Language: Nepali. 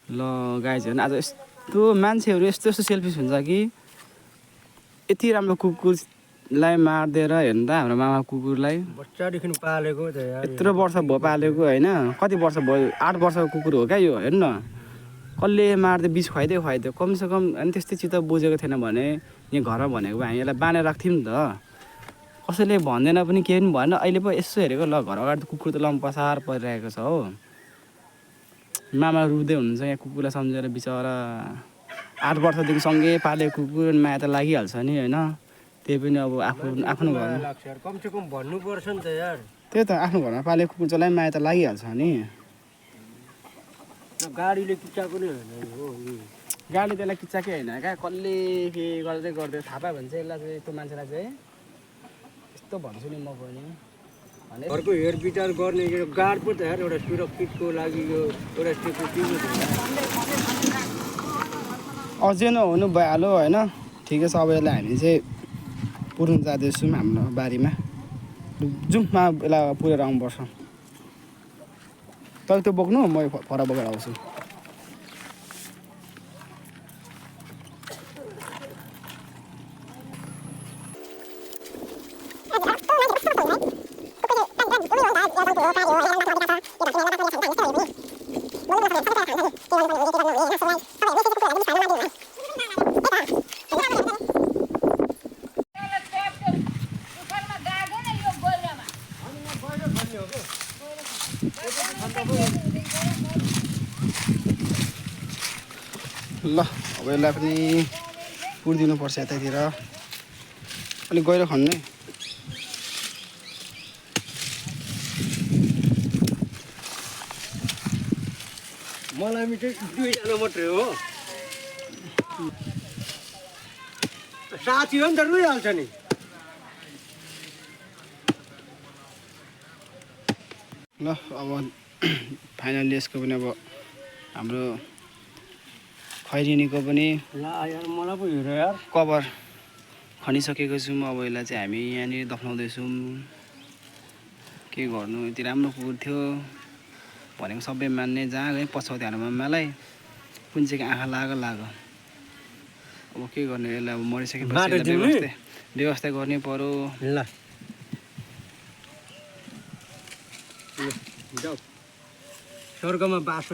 ल गाइज हेर्नु आज यस्तो मान्छेहरू यस्तो यस्तो सेल्फिस हुन्छ कि यति राम्रो कुकुरलाई मारिदिएर हेर्नु त हाम्रो मामा कुकुरलाई बच्चादेखि पालेको त यार यत्रो वर्ष भयो पालेको होइन कति वर्ष भयो 8 वर्षको कुकुर हो क्या यो हेर्नु न कसले मार्दै बिच खुवाइदियो कमसेकम अनि त्यस्तै चित्त बुझेको थिएन भने यहाँ घरमा भनेको हामी यसलाई बाँधेर राख्थ्यौँ नि त कसैले भन्दैन पनि केही पनि भएन अहिले पो यसो हेरेको ल घर अगाडि कुकुर त लम्पसार परिरहेको छ हो मामा रुँदै हुनुहुन्छ यहाँ कुकुरलाई सम्झेर बिचरा 8 वर्षदेखि सँगै पालेको कुकुर माया त लागिहाल्छ नि होइन त्यही पनि अब आफ्नो घरमा लाग्छ यार कमसेकम भन्नुपर्छ नि त यार त्यही त आफ्नो घरमा पालेको कुकुर चलाई माया त लागिहाल्छ नि गाडीले किच्चाको नै होइन हो गाडी त्यसलाई किच्चाकै होइन क्या कसले के गर्दै थाहा पायो भने चाहिँ यसलाई चाहिँ त्यो मान्छेलाई चाहिँ यस्तो भन्छु नि म पनि घरको हेरविचार गर्ने यो गार्ड पो त यार एउटा सुरक्षितको लागि यो एउटा सेक्युरिटी अझै नहुनु भइहाल्यो होइन ठिकै छ अब यसलाई हामी चाहिँ पुर्नु जाँदैछौँ हाम्रो बारीमा जाउँ यसलाई पुरेर आउनुपर्छ तल त्यो बोक्नु म फर बोकेर आउँछु ल अब यसलाई पनि पुरिदिनुपर्छ यतातिर अलिक गहिरो खन्नु है मलाई चाहिँ 2 जना मात्रै हो साथी हो नि त रुइहाल्छ नि ल अब फाइनली यसको पनि अब हाम्रो खैरिनीको पनि ला यार मलाई पो हेर यार कभर खनिसकेको छौँ अब यसलाई चाहिँ हामी यहाँनिर दफनाउँदैछौँ के गर्नु यति राम्रो कुकुर थियो भनेको सबै मान्ने जहाँ गएँ पछाउँथ्यो हाम्रो मामालाई कुन चाहिँ आँखा लाग अब के गर्ने यसलाई अब मरिसकेपछि व्यवस्था गर्नै पर्यो ल जाऊ स्वर्गमा बास